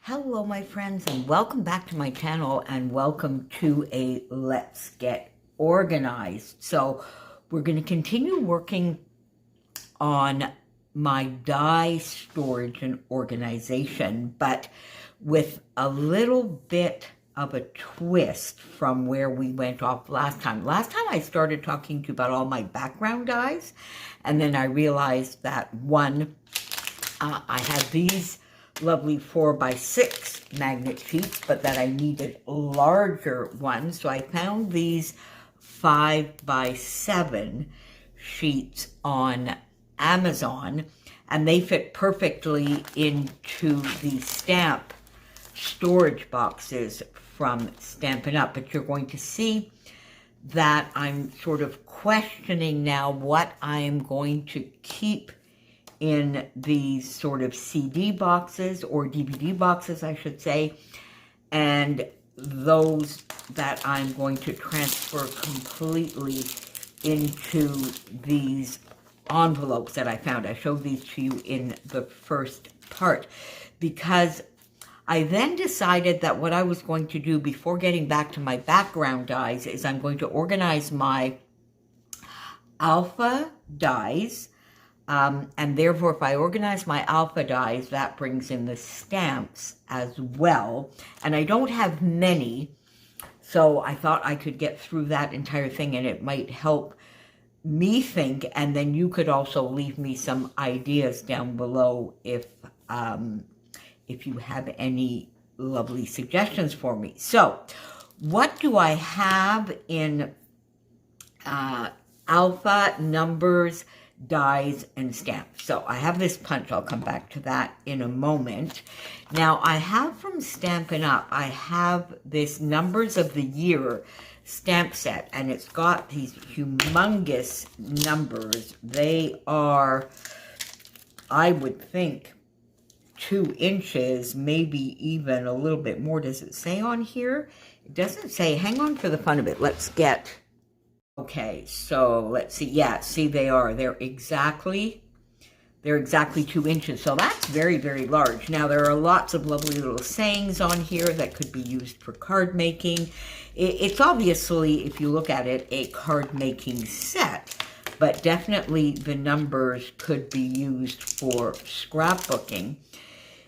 Hello my friends, and welcome back to my channel, and welcome to a Let's Get Organized. So we're going to continue working on my die storage and organization, but with a little bit of a twist from where we went off last time. Last time I started talking to you about all my background dies, and then I realized that I had these lovely 4x6 magnet sheets, but that I needed larger ones. So I found these 5x7 sheets on Amazon, and they fit perfectly into the stamp storage boxes from Stampin' Up. But you're going to see that I'm sort of questioning now what I'm going to keep in these sort of CD boxes, or DVD boxes, I should say, and those that I'm going to transfer completely into these envelopes that I found. I showed these to you in the first part, because I then decided that what I was going to do before getting back to my background dies is I'm going to organize my alpha dies. And therefore, if I organize my alpha dies, that brings in the stamps as well. And I don't have many, so I thought I could get through that entire thing, and it might help me think. And then you could also leave me some ideas down below if you have any lovely suggestions for me. So, what do I have in alpha, numbers, dies, and stamps? So I have this punch. I'll come back to that in a moment. Now I have from Stampin' Up, I have this numbers of the year stamp set, and it's got these humongous numbers. They are, I would think, 2 inches, maybe even a little bit more. Does it say on here? It doesn't say. Hang on for the fun of it. Let's get... Okay, so let's see. Yeah, see, they're exactly 2 inches. So that's very, very large. Now, there are lots of lovely little sayings on here that could be used for card making. It's obviously, if you look at it, a card making set, but definitely the numbers could be used for scrapbooking.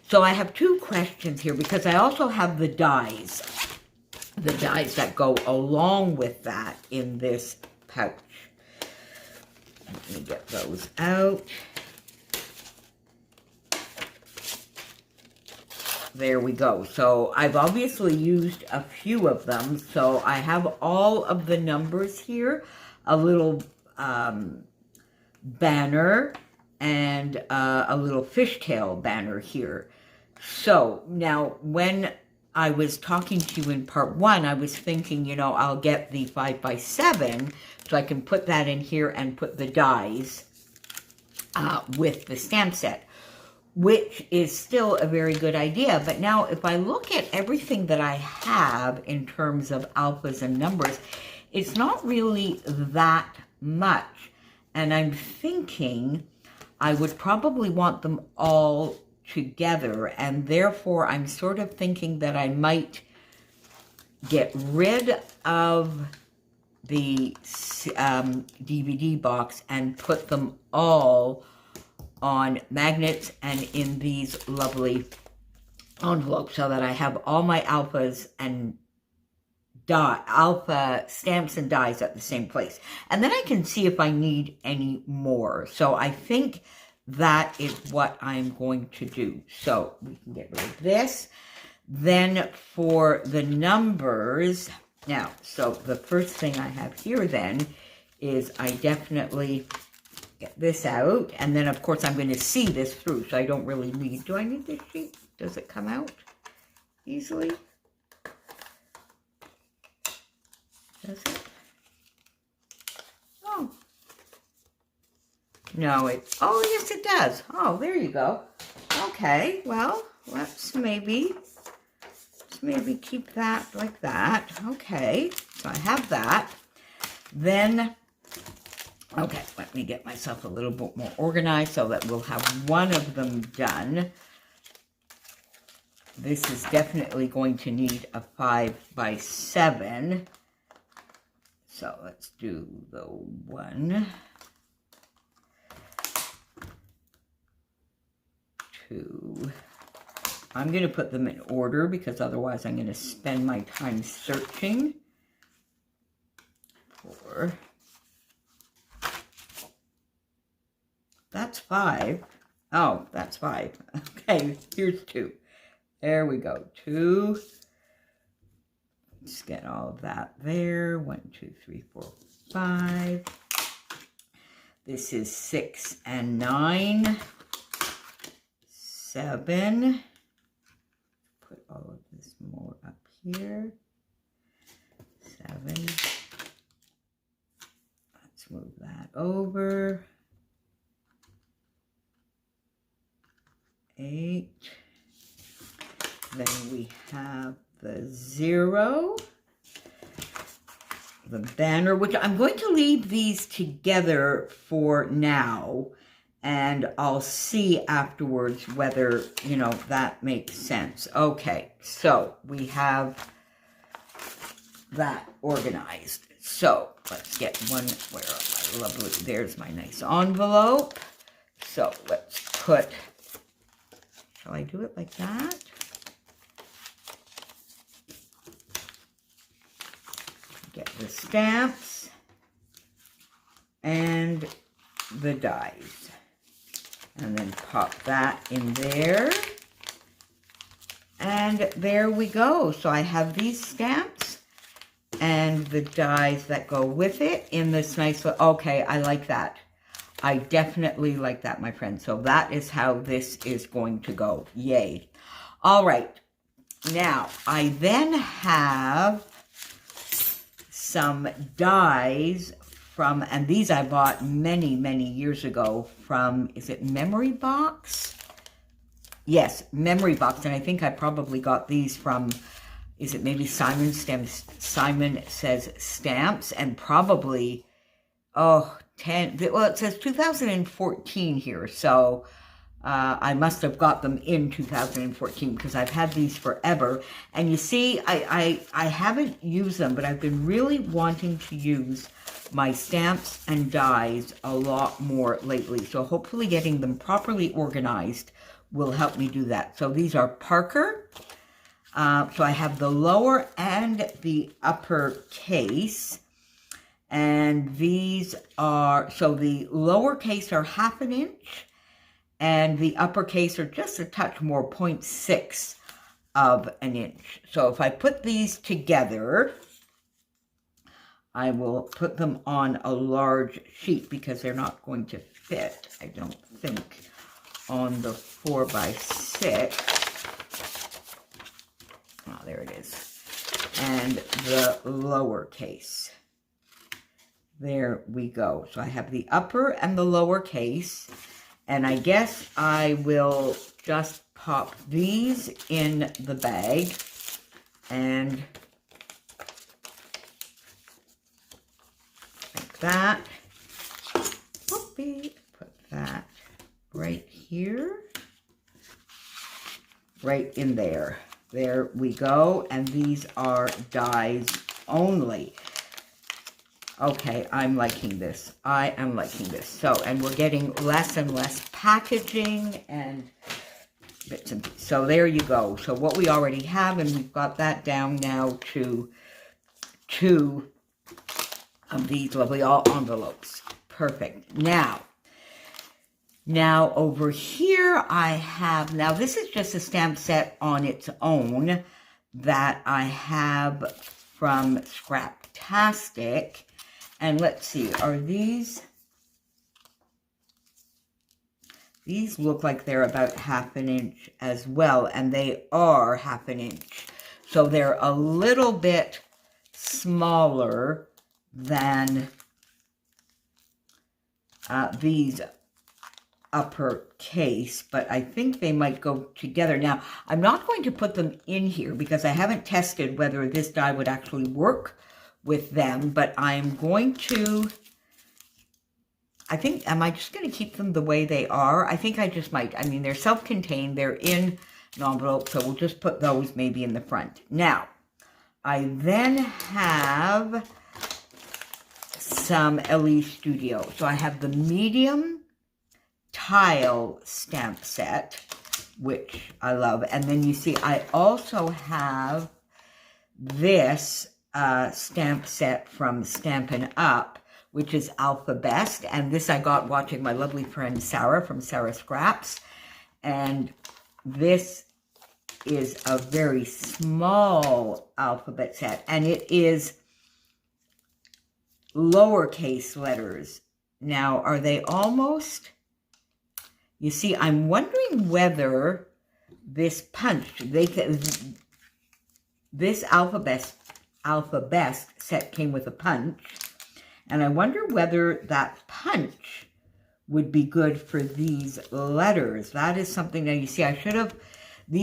So I have 2 questions here, because I also have the dies that go along with that in this pouch. Let me get those out. There we go. So I've obviously used a few of them. So I have all of the numbers here, a little banner, and a little fishtail banner here. So now when I was talking to you in part 1, I was thinking, you know, I'll get the 5x7 so I can put that in here and put the dies with the stamp set, which is still a very good idea. But now if I look at everything that I have in terms of alphas and numbers, it's not really that much. And I'm thinking I would probably want them all together, and therefore I'm sort of thinking that I might get rid of the DVD box and put them all on magnets and in these lovely envelopes, so that I have all my alphas and alpha stamps and dies at the same place. And then I can see if I need any more. So I think that is what I'm going to do. So we can get rid of this. Then for the numbers, now, so the first thing I have here then is I definitely get this out. And then, of course, I'm going to see this through, so I don't really need... Do I need this sheet? Does it come out easily? Does it? Oh. No, oh, yes, it does. Oh, there you go. Okay, well, let's maybe keep that like that. Okay, so I have that. Then, okay, let me get myself a little bit more organized so that we'll have one of them done. this is definitely going to need a 5x7. So let's do the 1, 2. I'm going to put them in order because otherwise I'm going to spend my time searching. 4. That's 5. Oh, that's 5. Okay, here's 2. There we go. 2. Let's get all of that there. 1, 2, 3, 4, 5. This is 6 and 9. 7. Put all of this more up here. 7. Let's move that over. 8. Then we have the 0. The banner, which I'm going to leave these together for now. And I'll see afterwards whether, you know, that makes sense. Okay, so we have that organized. So let's get one, where are my lovely, there's my nice envelope. So let's put, shall I do it like that? Get the stamps and the dies. And then pop that in there. And there we go. So I have these stamps and the dies that go with it in this nice, okay, I like that. I definitely like that, my friend. So that is how this is going to go. Yay. All right. Now, I then have some dies from, and these I bought many, many years ago from, is it Memory Box? Yes, Memory Box, and I think I probably got these from, is it maybe Simon Says Stamps, and probably, well, it says 2014 here, so I must have got them in 2014 because I've had these forever. And you see, I haven't used them, but I've been really wanting to use my stamps and dies a lot more lately. So hopefully getting them properly organized will help me do that. So these are Parker. So I have the lower and the upper case. And these are, so the lower case are 1/2 inch. And the uppercase are just a touch more, 0.6 of an inch. So if I put these together, I will put them on a large sheet because they're not going to fit, I don't think, on the 4x6. Oh, there it is. And the lower case. There we go. So I have the upper and the lower case. And I guess I will just pop these in the bag and like that. Whoopee. Put that right here. Right in there. There we go. And these are dies only. Okay, I'm liking this. I am liking this. So, and we're getting less and less packaging and bits and pieces. So there you go. So what we already have, and we've got that down now to 2 of these lovely all envelopes. Perfect. Now over here I have, now this is just a stamp set on its own that I have from Scraptastic. And let's see, are these look like they're about 1/2 inch as well, and they are 1/2 inch. So they're a little bit smaller than these upper case, but I think they might go together. Now, I'm not going to put them in here because I haven't tested whether this die would actually work with them, but I'm going to, I think, am I just going to keep them the way they are? I think I just might. I mean, they're self-contained. They're in envelope. So we'll just put those maybe in the front. Now, I then have some LE Studio. So I have the medium tile stamp set, which I love. And then you see I also have this stamp set from Stampin' Up, which is Alpha Best. And this I got watching my lovely friend Sarah from Sarah Scraps. And this is a very small alphabet set. And it is lowercase letters. Now, are they almost? You see, I'm wondering whether this punch, this Alpha Best set came with a punch, and I wonder whether that punch would be good for these letters. That is something that you see, I should have,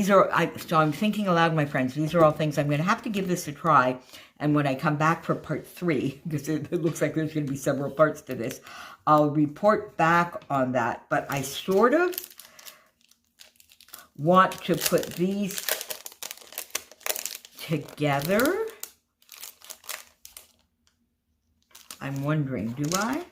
so I'm thinking aloud, my friends, these are all things I'm going to have to give this a try, and when I come back for part 3, because it looks like there's going to be several parts to this, I'll report back on that, but I sort of want to put these together. I'm wondering, do I?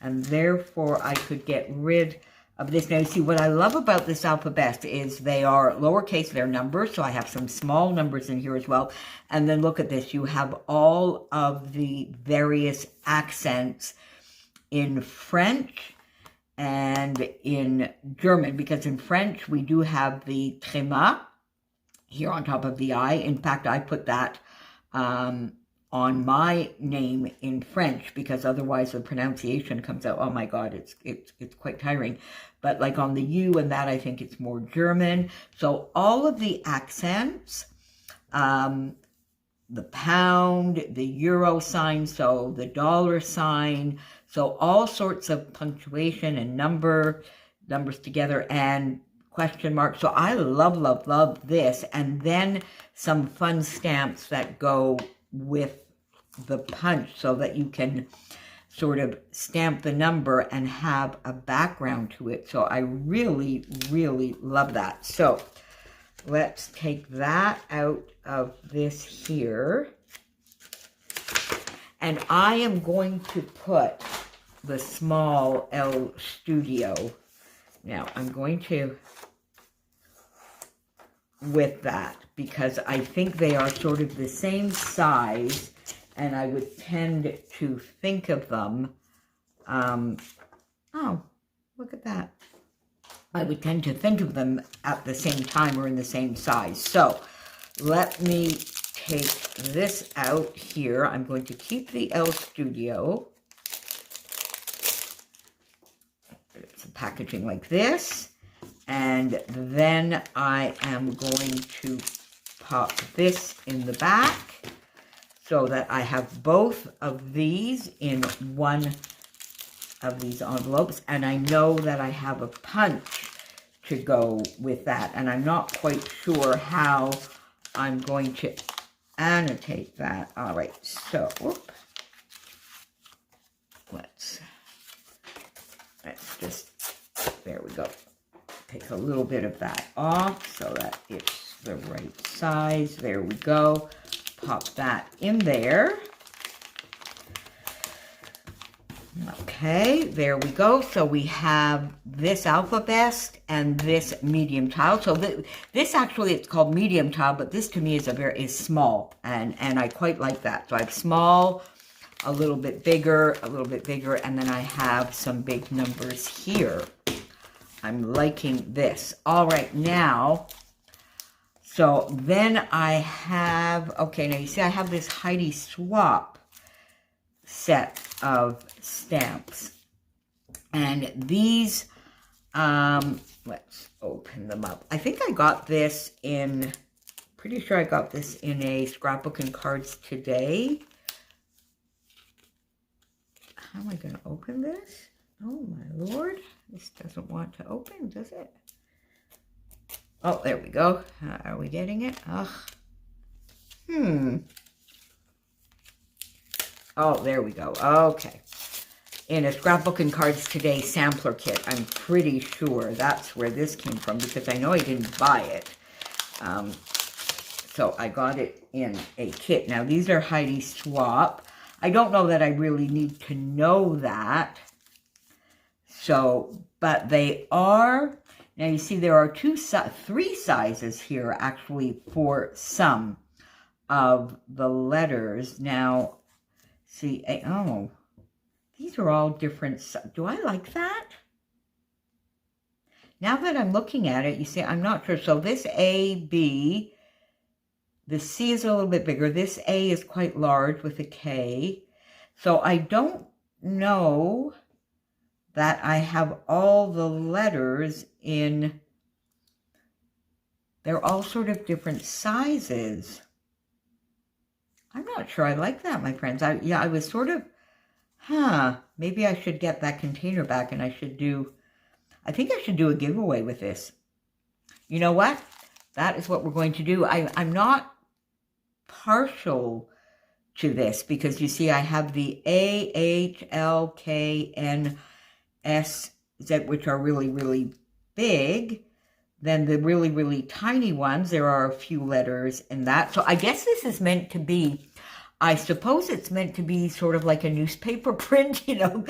And therefore, I could get rid of this. Now, you see, what I love about this Alpha Best is they are lowercase, they're numbers, so I have some small numbers in here as well. And then look at this, you have all of the various accents in French and in German, because in French, we do have the tréma here on top of the I. In fact, I put that on my name in French, because otherwise the pronunciation comes out, oh my God, it's quite tiring. But like on the U and that, I think it's more German. So all of the accents, the pound, the euro sign, so the dollar sign, so all sorts of punctuation and numbers together and question marks. So I love, love, love this. And then some fun stamps that go with the punch so that you can sort of stamp the number and have a background to it. So I really, really love that. So let's take that out of this here. And I am going to put the small L Studio. Now I'm going to, with that, because I think they are sort of the same size, and I would tend to think of them, oh, look at that. I would tend to think of them at the same time or in the same size. So let me take this out here. I'm going to keep the L Studio. Some packaging like this. And then I am going to pop this in the back so that I have both of these in one of these envelopes. And I know that I have a punch to go with that. And I'm not quite sure how I'm going to annotate that. All right, so let's just, there we go. Take a little bit of that off so that it's the right size. There we go. Pop that in there. Okay, there we go. So we have this Alpha Best and this medium tile. So this actually, it's called medium tile, but this to me is small, and I quite like that. So I have small, a little bit bigger, and then I have some big numbers here. I'm liking this. All right, now, so then I have, okay, now you see I have this Heidi Swap set of stamps. And these, let's open them up. I think I got this in, pretty sure I got this in a Scrapbook and Cards Today. How am I going to open this? Oh, my Lord. This doesn't want to open, does it? Oh, there we go. Are we getting it? Ugh. Oh, there we go. Okay. in a Scrapbook and Cards Today sampler kit. I'm pretty sure that's where this came from because I know I didn't buy it. So I got it in a kit. Now these are Heidi Swap. I don't know that I really need to know that. So, but they are, now you see there are three sizes here actually for some of the letters. Now, see, oh, these are all different. Do I like that? Now that I'm looking at it, you see, I'm not sure. So this A, B, the C is a little bit bigger. This A is quite large with a K. So I don't know that I have all the letters in, they're all sort of different sizes. I'm not sure I like that, my friends. I was sort of, maybe I should get that container back and I think I should do a giveaway with this. You know what? That is what we're going to do. I'm not partial to this because you see I have the A, H, L, K, N, S, Z, which are really, really big. Then the really, really tiny ones, there are a few letters in that. So I guess this is meant to be, I suppose it's meant to be sort of like a newspaper print, you know,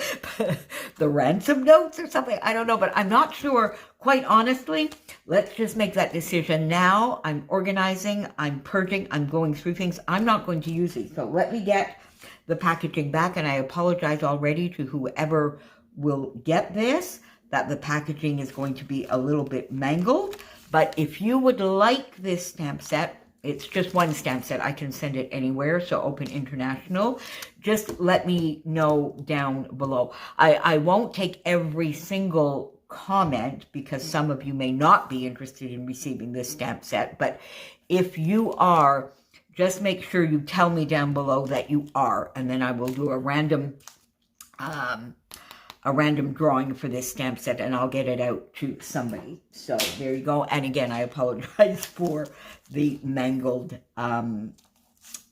the ransom notes or something. I don't know, but I'm not sure. Quite honestly, let's just make that decision now. I'm organizing, I'm purging, I'm going through things. I'm not going to use these. So let me get the packaging back, and I apologize already to whoever will get this, that the packaging is going to be a little bit mangled. But if you would like this stamp set, it's just one stamp set. I can send it anywhere, so Open International. Just let me know down below. I won't take every single comment because some of you may not be interested in receiving this stamp set. But if you are, just make sure you tell me down below that you are, and then I will do a random drawing for this stamp set, and I'll get it out to somebody. So there you go. And again, I apologize for the mangled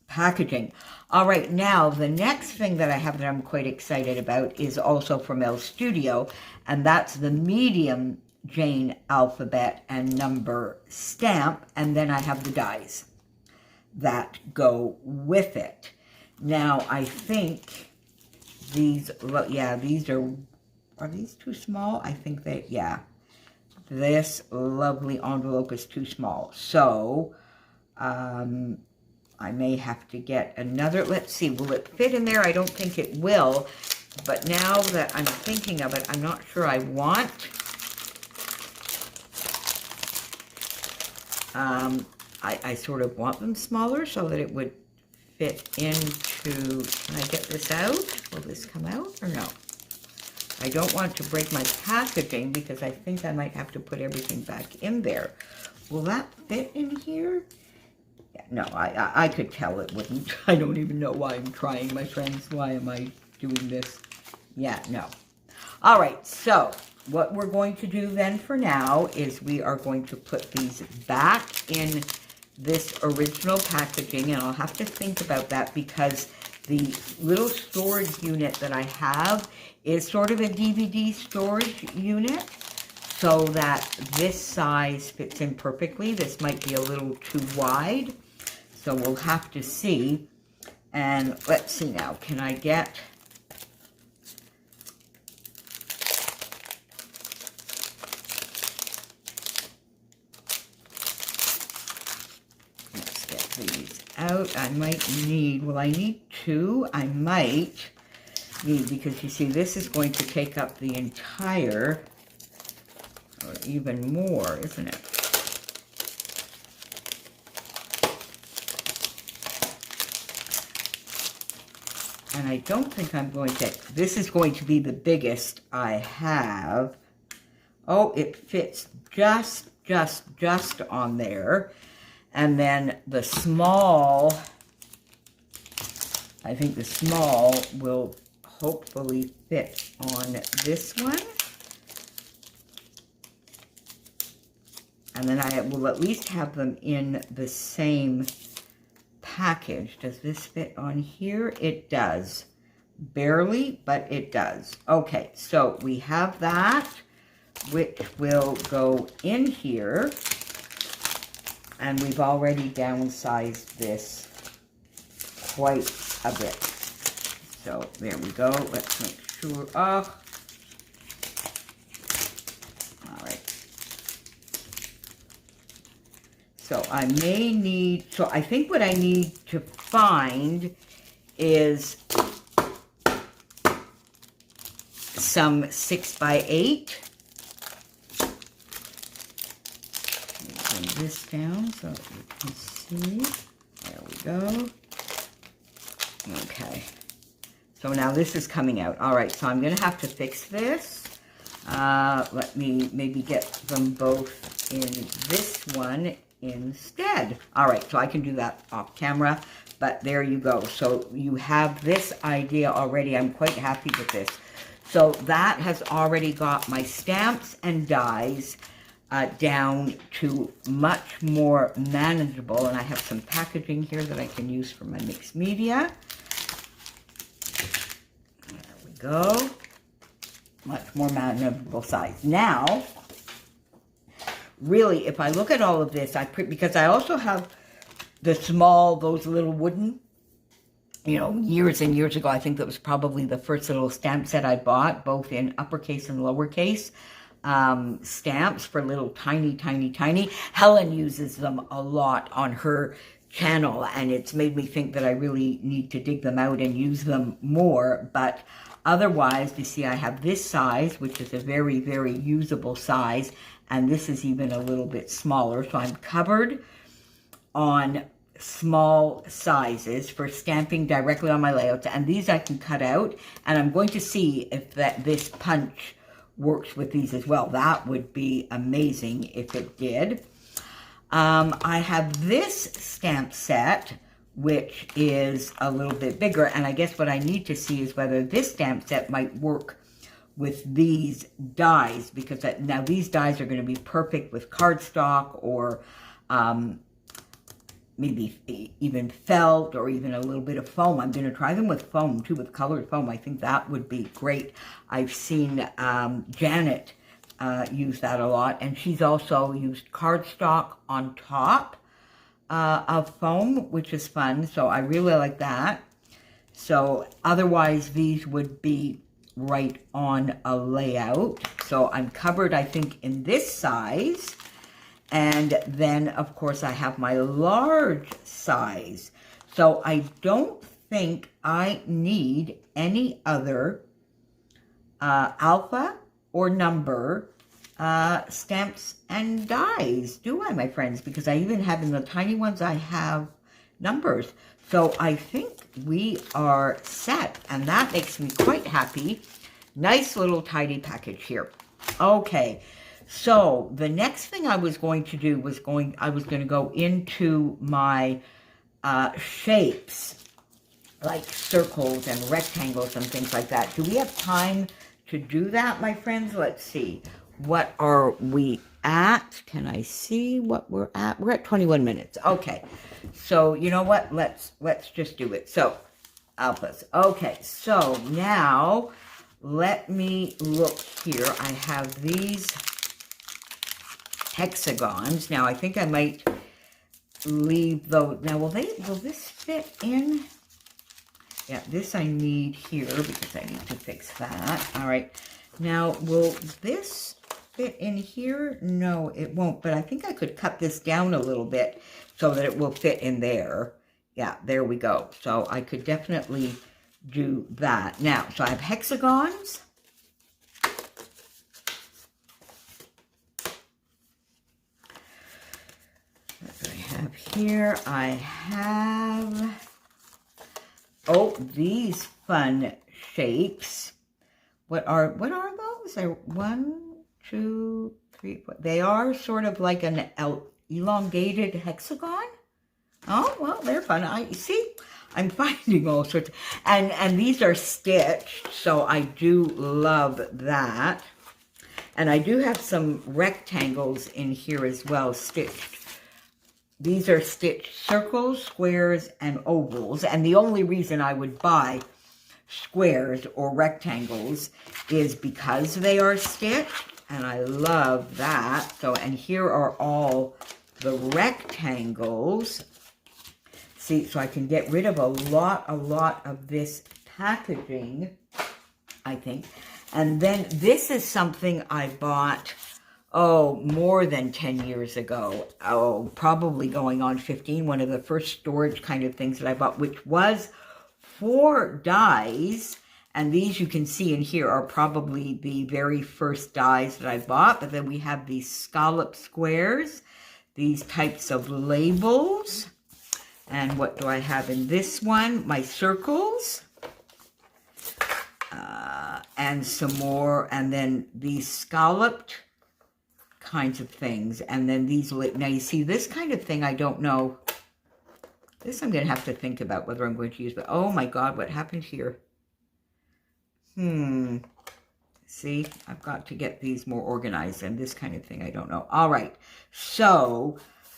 packaging. All right, now the next thing that I have that I'm quite excited about is also from Elle Studio, and that's the medium Jane alphabet and number stamp, and then I have the dies that go with it. Now, I think these, yeah, these are these too small? I think that, yeah, this lovely envelope is too small. So, I may have to get another. Let's see, will it fit in there? I don't think it will. But now that I'm thinking of it, I'm not sure I want. I sort of want them smaller so that it would fit into, can I get this out? Will this come out or no? I don't want to break my packaging because I think I might have to put everything back in there. Will that fit in here? Yeah, no, I could tell it wouldn't. I don't even know why I'm trying, my friends. Why am I doing this? Yeah, no. All right, so what we're going to do then for now is we are going to put these back in this original packaging, and I'll have to think about that because the little storage unit that I have is sort of a DVD storage unit, so that this size fits in perfectly. This might be a little too wide, so we'll have to see. And let's see now, can I get... Let's get these out. I might need, will I need two? I might need, because you see this is going to take up the entire, or even more, isn't it? And I don't think I'm going to, this is going to be the biggest I have. Oh, it fits just on there. And then the small, I think the small will hopefully fit on this one. And then I will at least have them in the same package. Does this fit on here? It does. barely, but it does. Okay, so we have that, which will go in here. And we've already downsized this quite a bit. So there we go. Let's make sure. Oh. All right. So I may need, so I think what I need to find is some 6x8. Bring this down so that you can see. There we go. Okay. So now this is coming out. All right, so I'm going to have to fix this. Let me maybe get them both in this one instead. All right, so I can do that off camera, but there you go. So you have this idea already. I'm quite happy with this. So that has already got my stamps and dies down to much more manageable. And I have some packaging here that I can use for my mixed media. There we go. Much more manageable size. Now, really, if I look at all of this, because I also have the small, those little wooden, you know, years and years ago, I think that was probably the first little stamp set I bought, both in uppercase and lowercase. Stamps for little tiny. Helen uses them a lot on her channel, and it's made me think that I really need to dig them out and use them more. But otherwise, you see, I have this size, which is a very, very usable size, and this is even a little bit smaller. So I'm covered on small sizes for stamping directly on my layouts, and these I can cut out, and I'm going to see if this punch works with these as well. That would be amazing if it did. I have this stamp set, which is a little bit bigger, and I guess what I need to see is whether this stamp set might work with these dies, because now these dies are going to be perfect with cardstock or maybe even felt or even a little bit of foam. I'm going to try them with foam too, with colored foam. I think that would be great. I've seen Janet use that a lot, and she's also used cardstock on top of foam, which is fun. So I really like that. So otherwise, these would be right on a layout. So I'm covered, I think, in this size. And then, of course, I have my large size. So I don't think I need any other alpha or number stamps and dies, do I, my friends? Because I even have in the tiny ones, I have numbers. So I think we are set, and that makes me quite happy. Nice little tidy package here. Okay. So the next thing I was going to do was I was going to go into my shapes, like circles and rectangles and things like that. Do we have time to do that, my friends? Let's see. What are we at? Can I see what we're at? We're at 21 minutes. Okay. So you know what? Let's just do it. So alphas. Okay. So now let me look here. I have these hexagons. Now I think I might leave those. Now will this fit in? Yeah, this I need here because I need to fix that. All right. Now will this fit in here? No, it won't, but I think I could cut this down a little bit so that it will fit in there. Yeah, there we go. So I could definitely do that. Now, so I have hexagons. Here I have, oh, these fun shapes. What are those? They're 1, 2, 3, 4. They are sort of like an elongated hexagon. Oh, well, they're fun. I see. I'm finding all sorts. And these are stitched, so I do love that. And I do have some rectangles in here as well, stitched. These are stitched circles, squares, and ovals. And the only reason I would buy squares or rectangles is because they are stitched, and I love that. So, and here are all the rectangles. See, so I can get rid of a lot of this packaging, I think. And then this is something I bought, more than 10 years ago. Probably going on 15. One of the first storage kind of things that I bought, which was 4 dies. And these you can see in here are probably the very first dies that I bought. But then we have these scallop squares, these types of labels. And what do I have in this one? My circles. And some more. And then these scalloped kinds of things. And then these, now you see this kind of thing, I don't know. This I'm going to have to think about whether I'm going to use, but oh my God, what happened here? See, I've got to get these more organized, and this kind of thing, I don't know. All right, so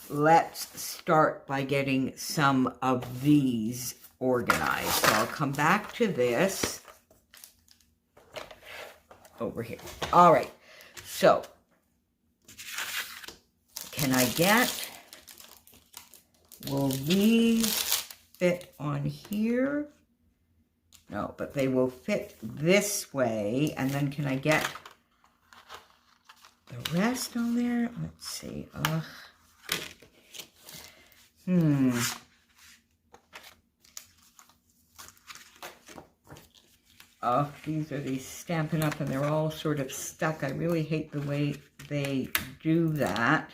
let's start by getting some of these organized. So I'll come back to this over here. All right, so can I get, will these fit on here? No, but they will fit this way. And then can I get the rest on there? Let's see. Oh, these are these Stampin' Up! And they're all sort of stuck. I really hate the way they do that.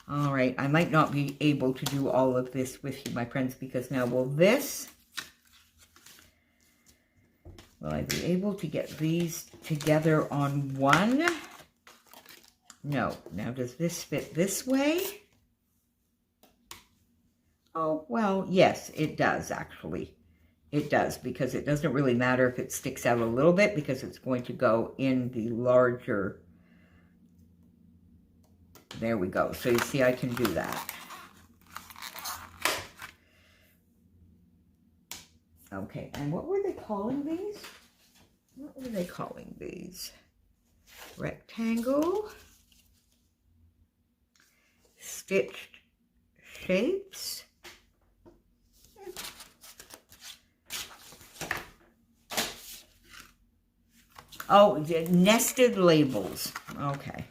All right, I might not be able to do all of this with you, my friends, because now will I be able to get these together on one? No. Now, does this fit this way? Oh, well, yes, it does, actually. It does, because it doesn't really matter if it sticks out a little bit, because it's going to go in the larger. There we go. So you see, I can do that. Okay, and what were they calling these? What were they calling these? Rectangle. Stitched shapes. Oh, nested labels. Okay.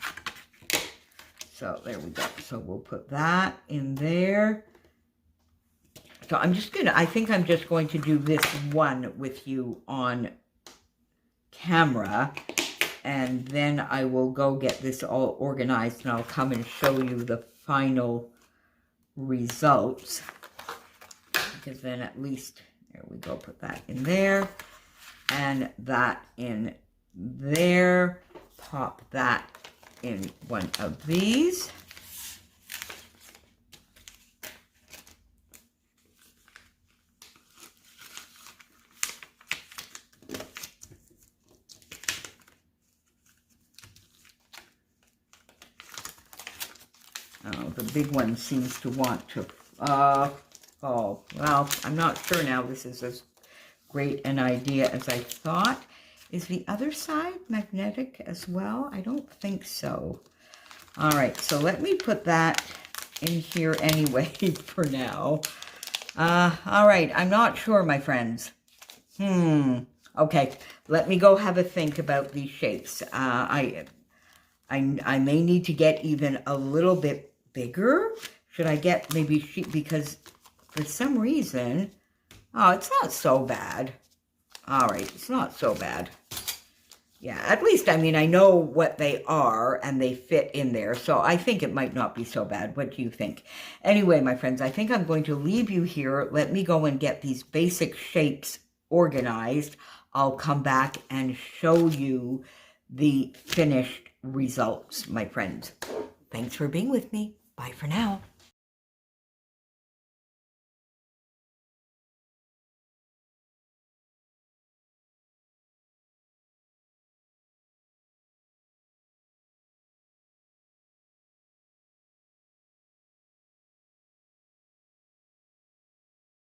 So there we go. So we'll put that in there. So I'm just going to, I think I'm just going to do this one with you on camera. And then I will go get this all organized and I'll come and show you the final results. Because then at least, there we go, put that in there. And that in there. Pop that in one of these. Oh, the big one seems to want to, oh, well, I'm not sure now this is as great an idea as I thought. Is the other side magnetic as well? I don't think so. All right, so let me put that in here anyway for now. All right, I'm not sure, my friends. Okay, let me go have a think about these shapes. I may need to get even a little bit bigger. Should I get maybe sheep? Because for some reason, oh, it's not so bad. All right, it's not so bad. Yeah, at least, I mean, I know what they are and they fit in there. So I think it might not be so bad. What do you think? Anyway, my friends, I think I'm going to leave you here. Let me go and get these basic shapes organized. I'll come back and show you the finished results, my friends. Thanks for being with me. Bye for now.